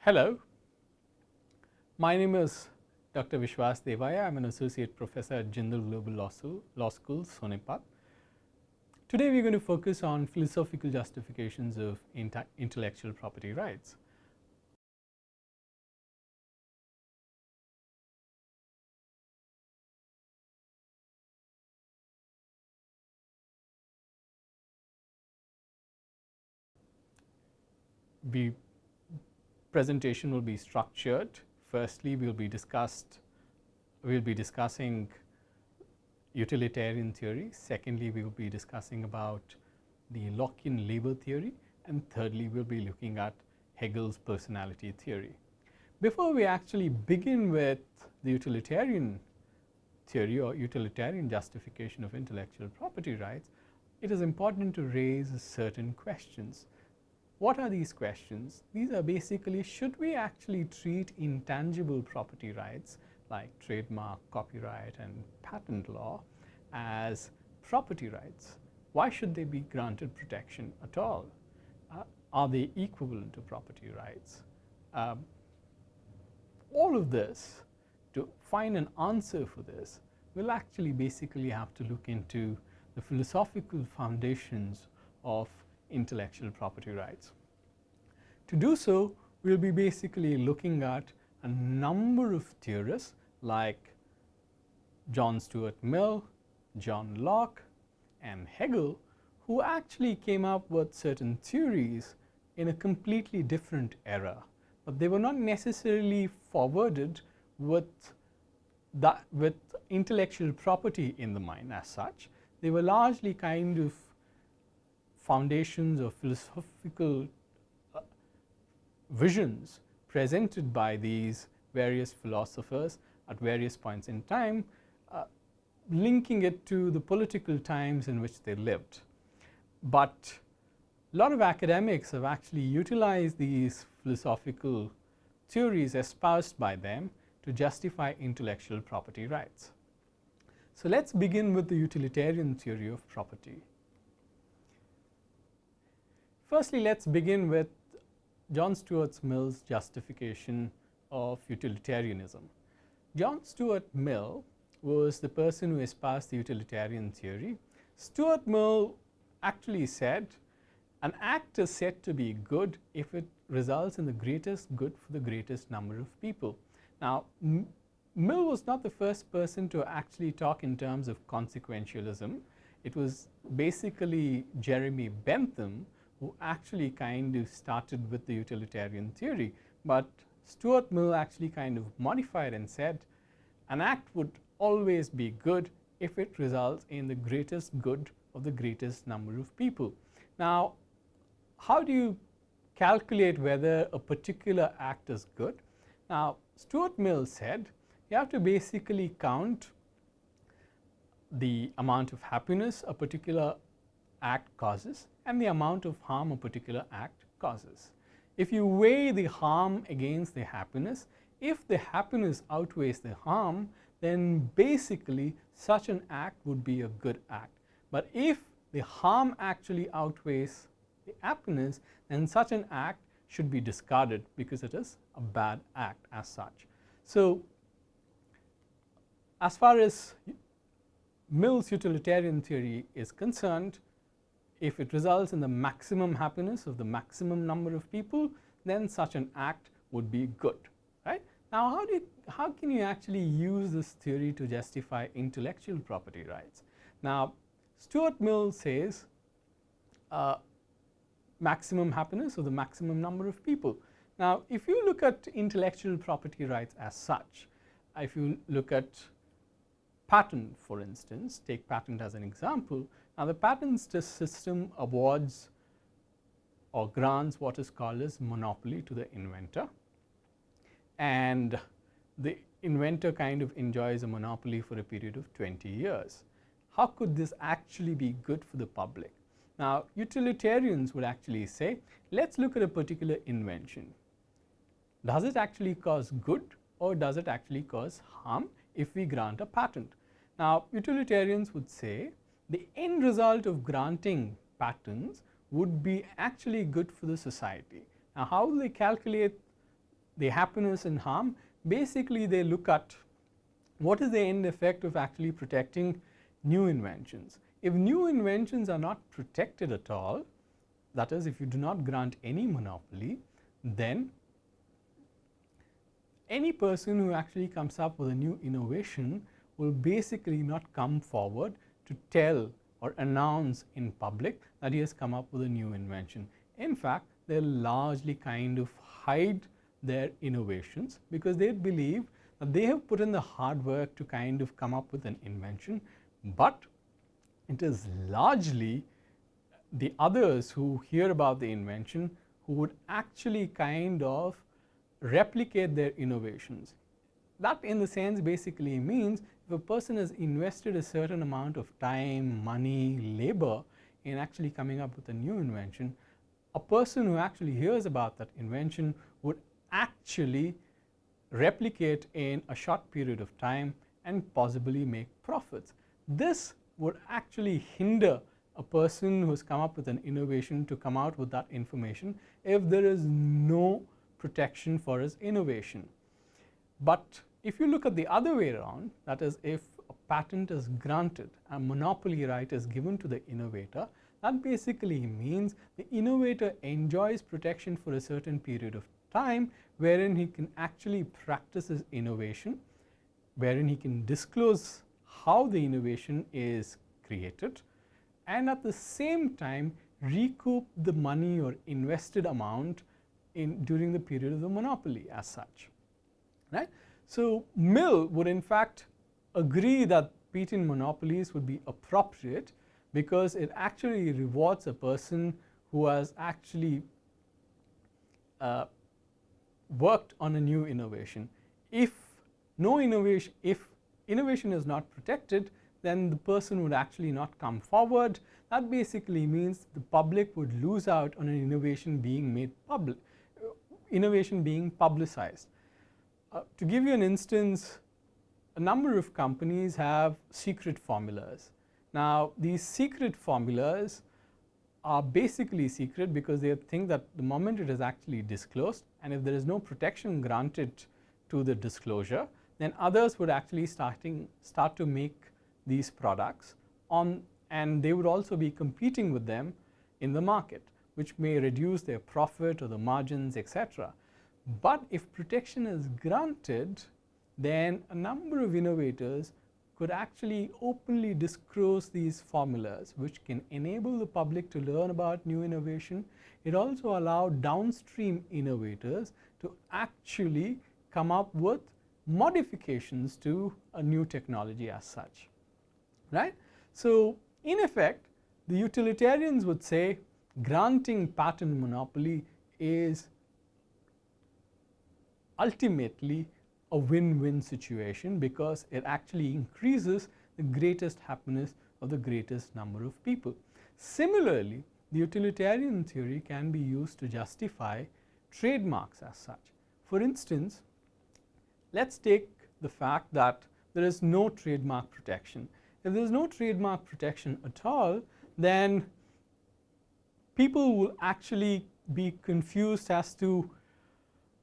Hello, my name is Dr. Vishwas Devaya. I am an associate professor at Jindal Global Law School, Sonipat. Today we are going to focus on philosophical justifications of intellectual property rights. The presentation will be structured. Firstly, we will be discussing utilitarian theory. Secondly, we will be discussing about the Lockean labor theory, and thirdly, we will be looking at Hegel's personality theory. Before we actually begin with the utilitarian theory or utilitarian justification of intellectual property rights, it is important to raise certain questions. What are these questions? These are basically, should we actually treat intangible property rights like trademark, copyright and patent law as property rights? Why should they be granted protection at all? Are they equivalent to property rights? All of this, to find an answer for this, we'll actually basically have to look into the philosophical foundations of intellectual property rights. To do so, we'll be basically looking at a number of theorists like John Stuart Mill, John Locke and Hegel, who actually came up with certain theories in a completely different era, but they were not necessarily forwarded with intellectual property in the mind as such. They were largely kind of foundations of philosophical visions presented by these various philosophers at various points in time, linking it to the political times in which they lived. But a lot of academics have actually utilized these philosophical theories espoused by them to justify intellectual property rights. So let's begin with the utilitarian theory of property. Firstly, let's begin with John Stuart Mill's justification of utilitarianism. John Stuart Mill was the person who espoused the utilitarian theory. Stuart Mill actually said, an act is said to be good if it results in the greatest good for the greatest number of people. Now, Mill was not the first person to actually talk in terms of consequentialism. It was basically Jeremy Bentham who actually kind of started with the utilitarian theory. But Stuart Mill actually kind of modified and said, an act would always be good if it results in the greatest good of the greatest number of people. Now, how do you calculate whether a particular act is good? Now, Stuart Mill said you have to basically count the amount of happiness a particular act causes and the amount of harm a particular act causes. If you weigh the harm against the happiness, if the happiness outweighs the harm, then basically such an act would be a good act. But if the harm actually outweighs the happiness, then such an act should be discarded because it is a bad act as such. So, as far as Mill's utilitarian theory is concerned, if it results in the maximum happiness of the maximum number of people, then such an act would be good, right? Now, how can you actually use this theory to justify intellectual property rights? Now, Stuart Mill says maximum happiness of the maximum number of people. Now, if you look at intellectual property rights as such, if you look at patent, for instance, take patent as an example. Now, the patent system awards or grants what is called as monopoly to the inventor, and the inventor kind of enjoys a monopoly for a period of 20 years. How could this actually be good for the public? Now, utilitarians would actually say, let's look at a particular invention. Does it actually cause good or does it actually cause harm if we grant a patent? Now, utilitarians would say the end result of granting patents would be actually good for the society. Now, how will they calculate the happiness and harm, basically they look at what is the end effect of actually protecting new inventions. If new inventions are not protected at all, that is, if you do not grant any monopoly, then any person who actually comes up with a new innovation will basically not come forward to tell or announce in public that he has come up with a new invention. In fact, they largely kind of hide their innovations because they believe that they have put in the hard work to kind of come up with an invention, but it is largely the others who hear about the invention who would actually kind of replicate their innovations. That in the sense basically means if a person has invested a certain amount of time, money, labor in actually coming up with a new invention, a person who actually hears about that invention would actually replicate in a short period of time and possibly make profits. This would actually hinder a person who has come up with an innovation to come out with that information if there is no protection for his innovation. But if you look at the other way around, that is, if a patent is granted, a monopoly right is given to the innovator, that basically means the innovator enjoys protection for a certain period of time wherein he can actually practice his innovation, wherein he can disclose how the innovation is created, and at the same time recoup the money or invested amount during the period of the monopoly as such. Right? So, Mill would in fact agree that P10 monopolies would be appropriate because it actually rewards a person who has actually worked on a new innovation. If innovation is not protected, then the person would actually not come forward. That basically means the public would lose out on an innovation being made public, innovation being publicized. To give you an instance, a number of companies have secret formulas. Now, these secret formulas are basically secret because they think that the moment it is actually disclosed, and if there is no protection granted to the disclosure, then others would actually start to make these products and they would also be competing with them in the market, which may reduce their profit or the margins, etc. But if protection is granted, then a number of innovators could actually openly disclose these formulas, which can enable the public to learn about new innovation. It also allows downstream innovators to actually come up with modifications to a new technology as such. Right? So, in effect, the utilitarians would say granting patent monopoly is ultimately a win-win situation because it actually increases the greatest happiness of the greatest number of people. Similarly, the utilitarian theory can be used to justify trademarks as such. For instance, let's take the fact that there is no trademark protection. If there is no trademark protection at all, then people will actually be confused as to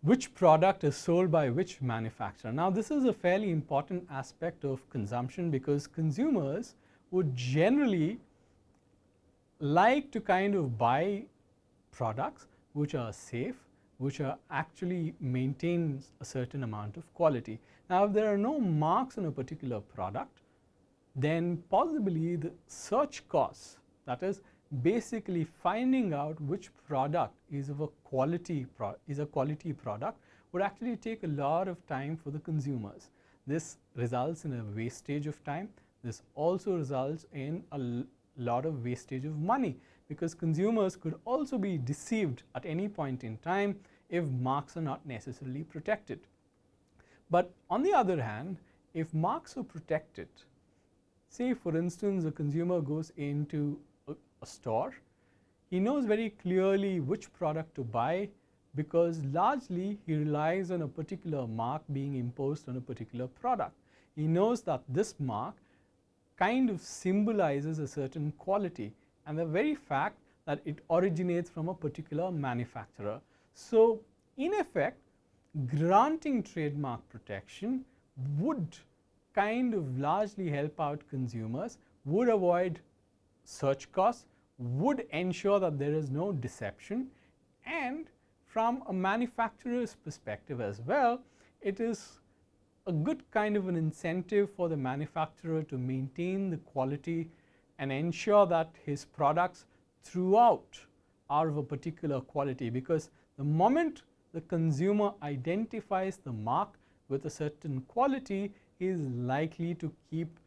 which product is sold by which manufacturer. Now, this is a fairly important aspect of consumption because consumers would generally like to kind of buy products which are safe, which are actually maintain a certain amount of quality. Now, if there are no marks on a particular product, then possibly the search costs, that is basically finding out which product is of a quality product, would actually take a lot of time for the consumers. This results in a wastage of time. This also results in a lot of wastage of money because consumers could also be deceived at any point in time if marks are not necessarily protected. But on the other hand, if marks are protected, say for instance a consumer goes into a store, he knows very clearly which product to buy because largely he relies on a particular mark being imposed on a particular product. He knows that this mark kind of symbolizes a certain quality and the very fact that it originates from a particular manufacturer. So, in effect, granting trademark protection would kind of largely help out consumers, would avoid search costs, would ensure that there is no deception, and from a manufacturer's perspective as well, it is a good kind of an incentive for the manufacturer to maintain the quality and ensure that his products throughout are of a particular quality, because the moment the consumer identifies the mark with a certain quality, he is likely to keep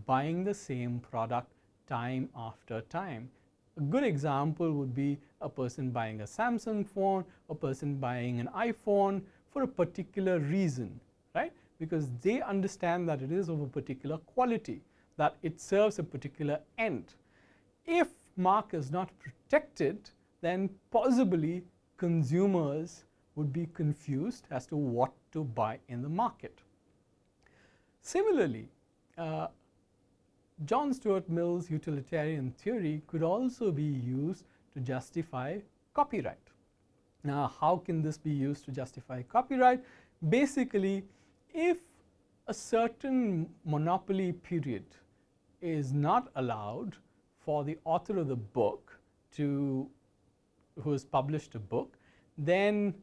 buying the same product time after time. A good example would be a person buying a Samsung phone, a person buying an iPhone for a particular reason, right? Because they understand that it is of a particular quality, that it serves a particular end. If mark is not protected, then possibly consumers would be confused as to what to buy in the market. Similarly, John Stuart Mill's utilitarian theory could also be used to justify copyright. Now, how can this be used to justify copyright? Basically, if a certain monopoly period is not allowed for the author of the book who has published a book, then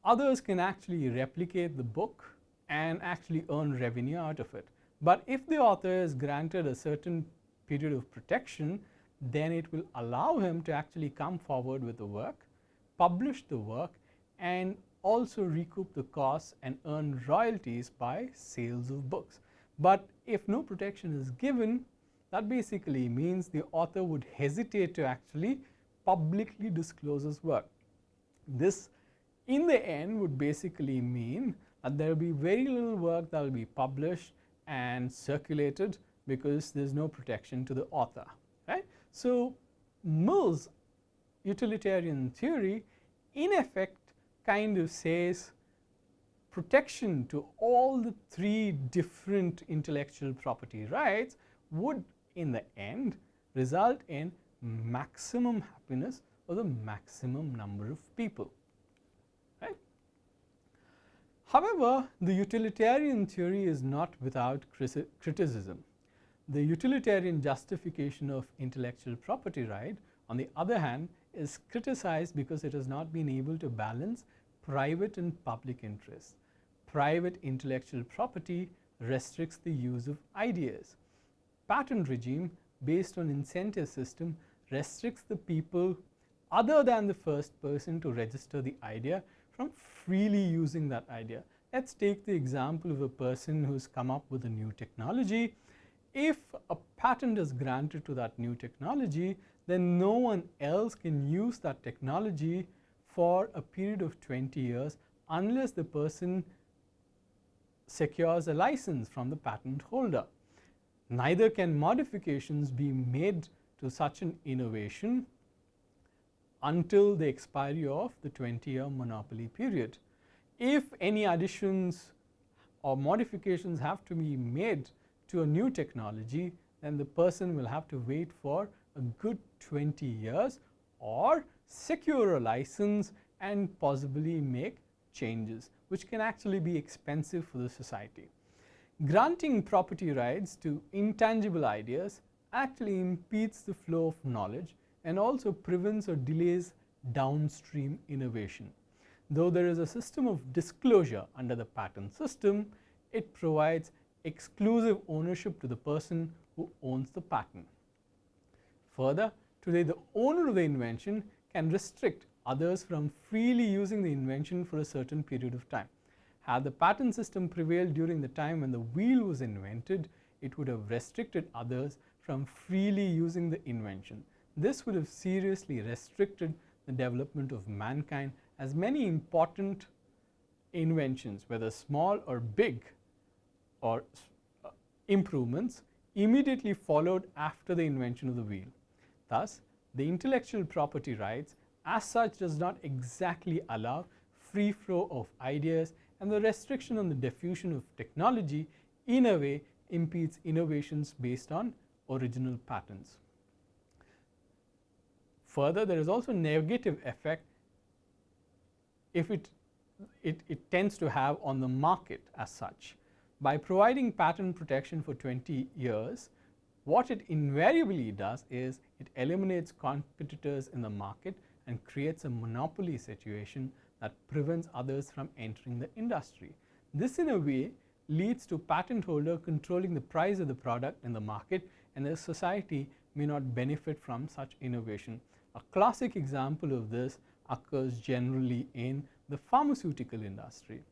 others can actually replicate the book and actually earn revenue out of it. But if the author is granted a certain period of protection, then it will allow him to actually come forward with the work, publish the work, and also recoup the costs and earn royalties by sales of books. But if no protection is given, that basically means the author would hesitate to actually publicly disclose his work. This, in the end, would basically mean that there will be very little work that will be published and circulated because there is no protection to the author, right? So, Mill's utilitarian theory in effect kind of says protection to all the three different intellectual property rights would in the end result in maximum happiness for the maximum number of people, right? However, the utilitarian theory is not without criticism. The utilitarian justification of intellectual property right, on the other hand, is criticized because it has not been able to balance private and public interests. Private intellectual property restricts the use of ideas. Patent regime based on incentive system restricts the people other than the first person to register the idea from freely using that idea. Let's take the example of a person who's come up with a new technology. If a patent is granted to that new technology, then no one else can use that technology for a period of 20 years unless the person secures a license from the patent holder. Neither can modifications be made to such an innovation until the expiry of the 20-year monopoly period. If any additions or modifications have to be made to a new technology, then the person will have to wait for a good 20 years or secure a license and possibly make changes, which can actually be expensive for the society. Granting property rights to intangible ideas actually impedes the flow of knowledge and also prevents or delays downstream innovation. Though there is a system of disclosure under the patent system, it provides exclusive ownership to the person who owns the patent. Further, today the owner of the invention can restrict others from freely using the invention for a certain period of time. Had the patent system prevailed during the time when the wheel was invented, it would have restricted others from freely using the invention. This would have seriously restricted the development of mankind, as many important inventions, whether small or big, or improvements, immediately followed after the invention of the wheel. Thus, the intellectual property rights as such does not exactly allow free flow of ideas, and the restriction on the diffusion of technology in a way impedes innovations based on original patents. Further, there is also a negative effect if it it tends to have on the market as such. By providing patent protection for 20 years, what it invariably does is it eliminates competitors in the market and creates a monopoly situation that prevents others from entering the industry. This in a way leads to patent holder controlling the price of the product in the market, and the society may not benefit from such innovation. A classic example of this occurs generally in the pharmaceutical industry,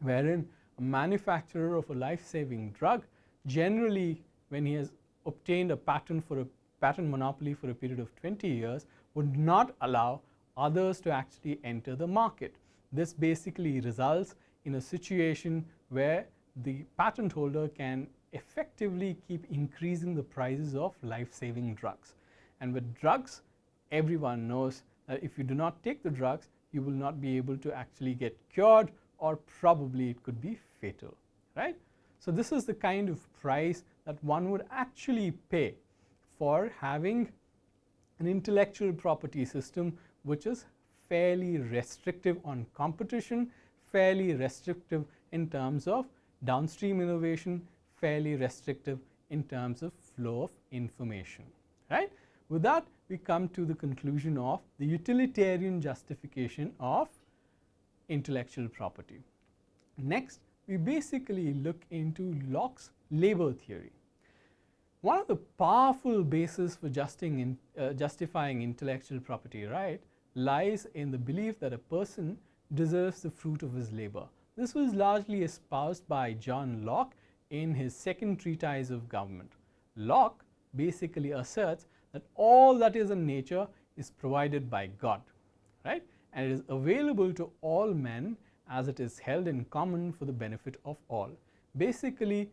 wherein a manufacturer of a life-saving drug, generally when he has obtained a patent monopoly for a period of 20 years, would not allow others to actually enter the market. This basically results in a situation where the patent holder can effectively keep increasing the prices of life-saving drugs. And with drugs, everyone knows that if you do not take the drugs, you will not be able to actually get cured, or probably it could be fatal, right? So this is the kind of price that one would actually pay for having an intellectual property system which is fairly restrictive on competition, fairly restrictive in terms of downstream innovation, fairly restrictive in terms of flow of information, right? With that, we come to the conclusion of the utilitarian justification of intellectual property. Next, we basically look into Locke's labor theory. One of the powerful bases for justifying intellectual property right lies in the belief that a person deserves the fruit of his labor. This was largely espoused by John Locke in his second treatise of government. Locke basically asserts that all that is in nature is provided by God, right? And it is available to all men as it is held in common for the benefit of all. Basically,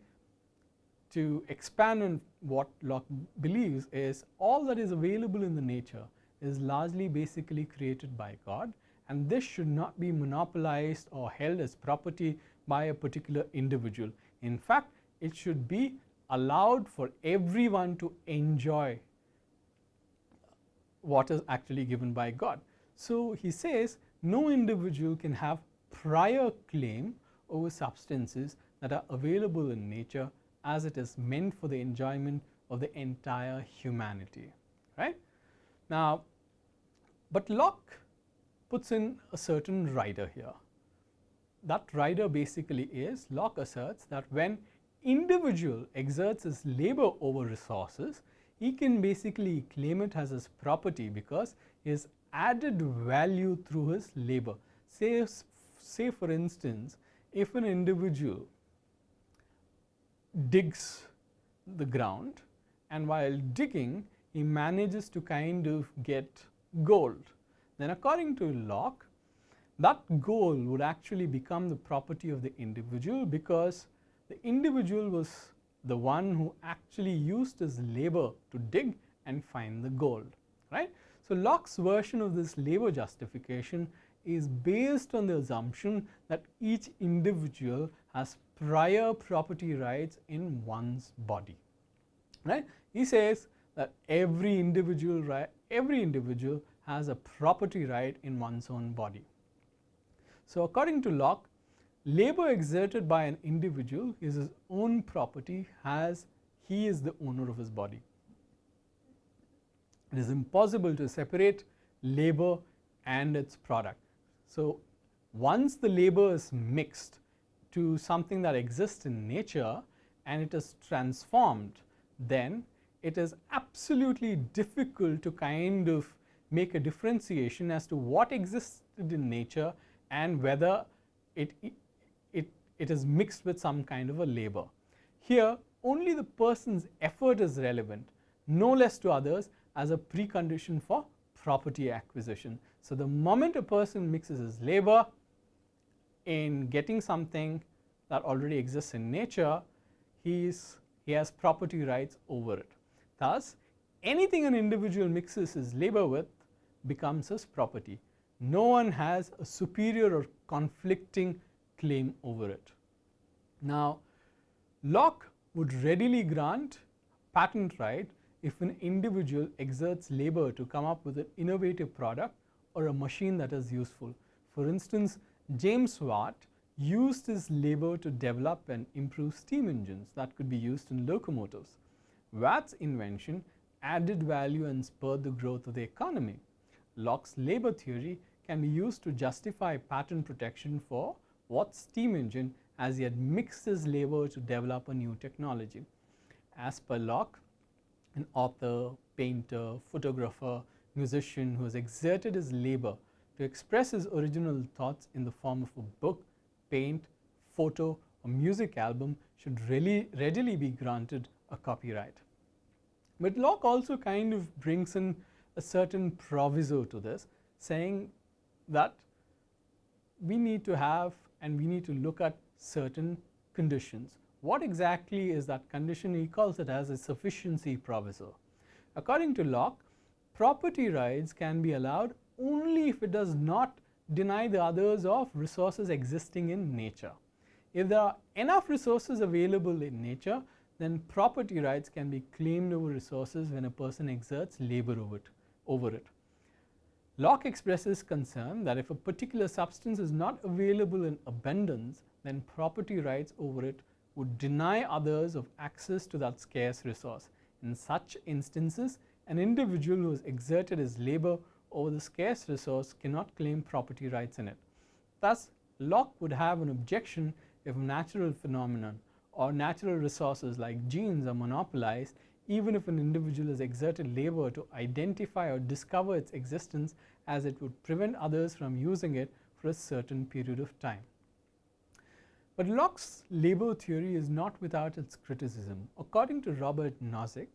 to expand on what Locke believes is all that is available in the nature is largely basically created by God, and this should not be monopolized or held as property by a particular individual. In fact, it should be allowed for everyone to enjoy what is actually given by God. So he says no individual can have prior claim over substances that are available in nature as it is meant for the enjoyment of the entire humanity, right? Now, but Locke puts in a certain rider here. That rider basically is, Locke asserts that when individual exerts his labor over resources, he can basically claim it as his property because he has added value through his labor. Say for instance, if an individual digs the ground and while digging he manages to kind of get gold, then according to Locke, that gold would actually become the property of the individual because the individual was the one who actually used his labor to dig and find the gold, right? So Locke's version of this labor justification is based on the assumption that each individual has prior property rights in one's body, right? He says that every individual has a property right in one's own body. So according to Locke, labor exerted by an individual is his own property as he is the owner of his body. It is impossible to separate labor and its product. So once the labor is mixed to something that exists in nature and it is transformed, then it is absolutely difficult to kind of make a differentiation as to what existed in nature and whether it is mixed with some kind of a labor. Here, only the person's effort is relevant, no less to others, as a precondition for property acquisition. So the moment a person mixes his labor in getting something that already exists in nature, he has property rights over it. Thus, anything an individual mixes his labor with becomes his property. No one has a superior or conflicting claim over it. Now, Locke would readily grant patent right if an individual exerts labor to come up with an innovative product or a machine that is useful. For instance, James Watt used his labor to develop and improve steam engines that could be used in locomotives. Watt's invention added value and spurred the growth of the economy. Locke's labor theory can be used to justify patent protection for Watt's steam engine, as he had mixed his labor to develop a new technology. As per Locke, an author, painter, photographer, musician who has exerted his labor to express his original thoughts in the form of a book, paint, photo, or music album should readily be granted a copyright. But Locke also kind of brings in a certain proviso to this, saying that we need to have and we need to look at certain conditions. What exactly is that condition? He calls it as a sufficiency proviso. According to Locke, property rights can be allowed only if it does not deny the others of resources existing in nature. If there are enough resources available in nature, then property rights can be claimed over resources when a person exerts labor over it. Locke expresses concern that if a particular substance is not available in abundance, then property rights over it would deny others of access to that scarce resource. In such instances, an individual who has exerted his labor over the scarce resource cannot claim property rights in it. Thus, Locke would have an objection if natural phenomenon or natural resources like genes are monopolized, even if an individual has exerted labor to identify or discover its existence, as it would prevent others from using it for a certain period of time. But Locke's labor theory is not without its criticism. According to Robert Nozick,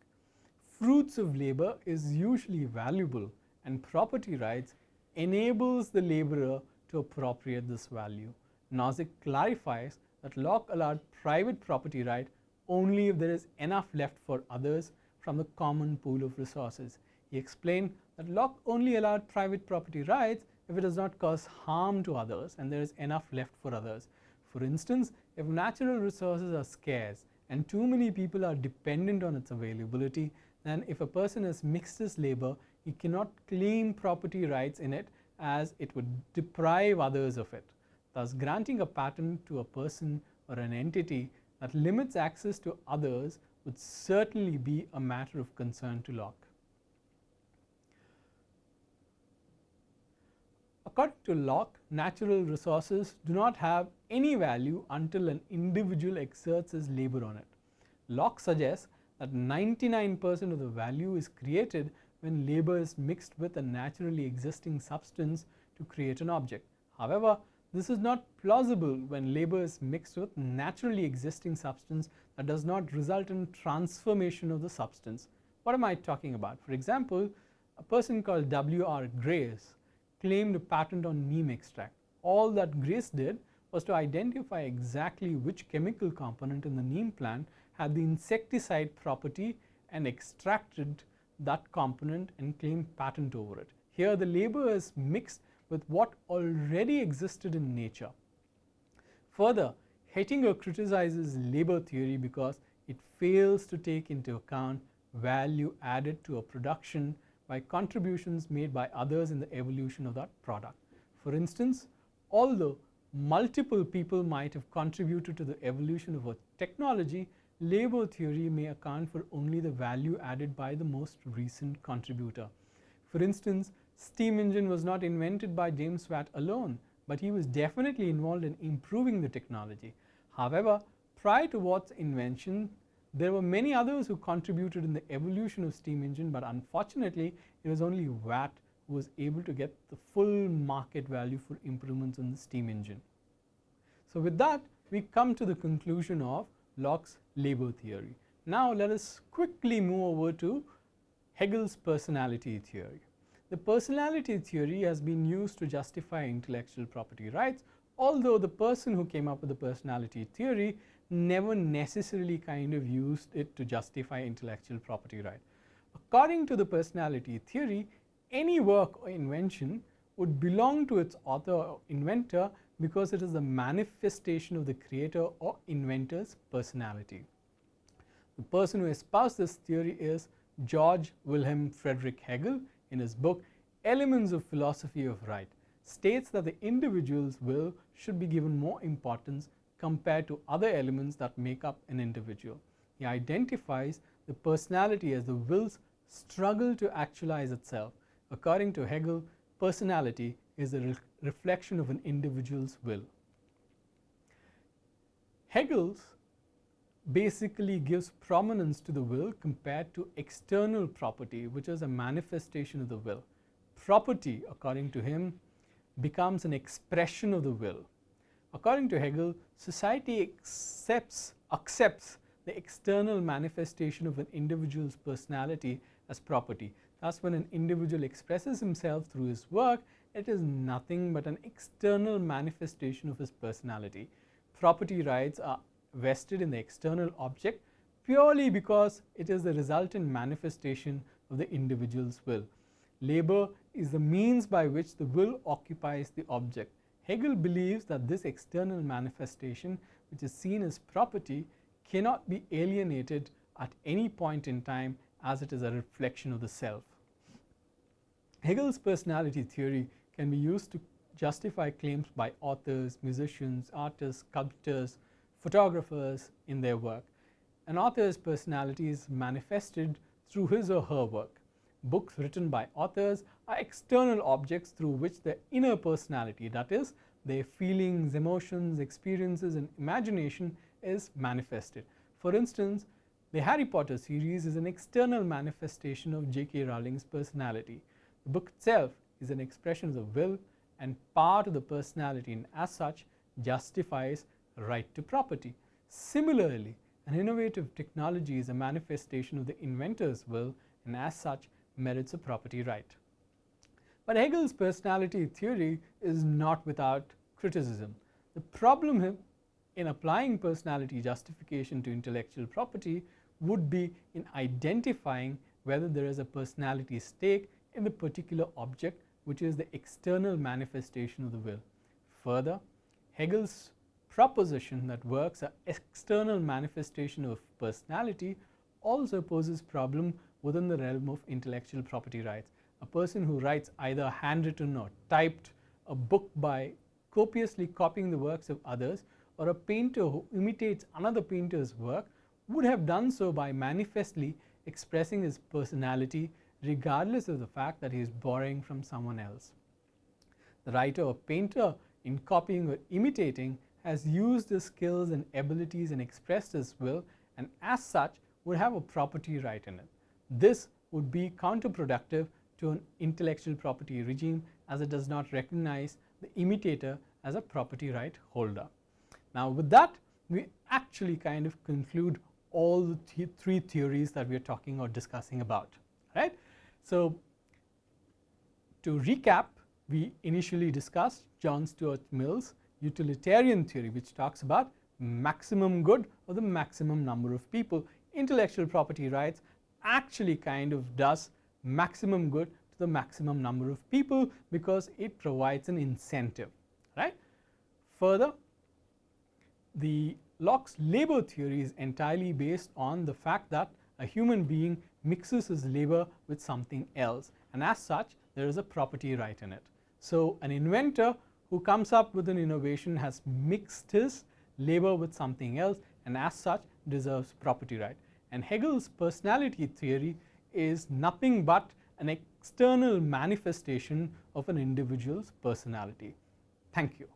fruits of labor is usually valuable, and property rights enables the laborer to appropriate this value. Nozick clarifies that Locke allowed private property right only if there is enough left for others from the common pool of resources. He explained that Locke only allowed private property rights if it does not cause harm to others and there is enough left for others. For instance, if natural resources are scarce and too many people are dependent on its availability, then if a person has mixed his labor, he cannot claim property rights in it, as it would deprive others of it. Thus, granting a patent to a person or an entity that limits access to others would certainly be a matter of concern to Locke. According to Locke, natural resources do not have any value until an individual exerts his labor on it. Locke suggests that 99% of the value is created when labor is mixed with a naturally existing substance to create an object. However, this is not plausible when labor is mixed with naturally existing substance that does not result in transformation of the substance. What am I talking about? For example, a person called W.R. Grace claimed a patent on neem extract. All that Grace did was to identify exactly which chemical component in the neem plant had the insecticide property and extracted that component and claimed patent over it. Here the labor is mixed with what already existed in nature. Further, Hettinger criticizes labor theory because it fails to take into account value added to a production by contributions made by others in the evolution of that product. For instance, although multiple people might have contributed to the evolution of a technology, labor theory may account for only the value added by the most recent contributor. For instance, steam engine was not invented by James Watt alone, but he was definitely involved in improving the technology. However, prior to Watt's invention, there were many others who contributed in the evolution of steam engine, but unfortunately it was only Watt who was able to get the full market value for improvements in the steam engine. So with that, we come to the conclusion of Locke's labor theory. Now let us quickly move over to Hegel's personality theory. The personality theory has been used to justify intellectual property rights, although the person who came up with the personality theory never necessarily kind of used it to justify intellectual property right. According to the personality theory, any work or invention would belong to its author or inventor because it is a manifestation of the creator or inventor's personality. The person who espoused this theory is George Wilhelm Friedrich Hegel in his book Elements of Philosophy of Right. states that the individual's will should be given more importance compared to other elements that make up an individual. He identifies the personality as the will's struggle to actualize itself. According to Hegel, personality is a reflection of an individual's will. Hegel basically gives prominence to the will compared to external property, which is a manifestation of the will. Property, according to him, becomes an expression of the will. According to Hegel, society accepts the external manifestation of an individual's personality as property. Thus, when an individual expresses himself through his work, it is nothing but an external manifestation of his personality. Property rights are vested in the external object purely because it is the resultant manifestation of the individual's will. Labor is the means by which the will occupies the object. Hegel believes that this external manifestation, which is seen as property, cannot be alienated at any point in time, as it is a reflection of the self. Hegel's personality theory can be used to justify claims by authors, musicians, artists, sculptors, photographers in their work. An author's personality is manifested through his or her work. Books written by authors are external objects through which their inner personality, that is, their feelings, emotions, experiences, and imagination, is manifested. For instance, the Harry Potter series is an external manifestation of J.K. Rowling's personality. The book itself is an expression of the will and part of the personality, and as such justifies right to property. Similarly, an innovative technology is a manifestation of the inventor's will and as such merits a property right. But Hegel's personality theory is not without criticism. The problem in applying personality justification to intellectual property would be in identifying whether there is a personality stake in the particular object, which is the external manifestation of the will. Further, Hegel's proposition that works are external manifestation of personality also poses problem within the realm of intellectual property rights. A person who writes either handwritten or typed a book by copiously copying the works of others, or a painter who imitates another painter's work, would have done so by manifestly expressing his personality regardless of the fact that he is borrowing from someone else. The writer or painter, in copying or imitating, has used his skills and abilities and expressed his will, and as such would have a property right in it. This would be counterproductive to an intellectual property regime, as it does not recognize the imitator as a property right holder. Now, with that, we actually kind of conclude all the three theories that we are talking or discussing about, right? So, to recap, we initially discussed John Stuart Mill's utilitarian theory, which talks about maximum good or the maximum number of people. Intellectual property rights actually kind of does maximum good to the maximum number of people because it provides an incentive, right? Further, the Locke's labor theory is entirely based on the fact that a human being mixes his labor with something else, and as such there is a property right in it. So an inventor who comes up with an innovation has mixed his labor with something else, and as such deserves property right. And Hegel's personality theory is nothing but an external manifestation of an individual's personality. Thank you.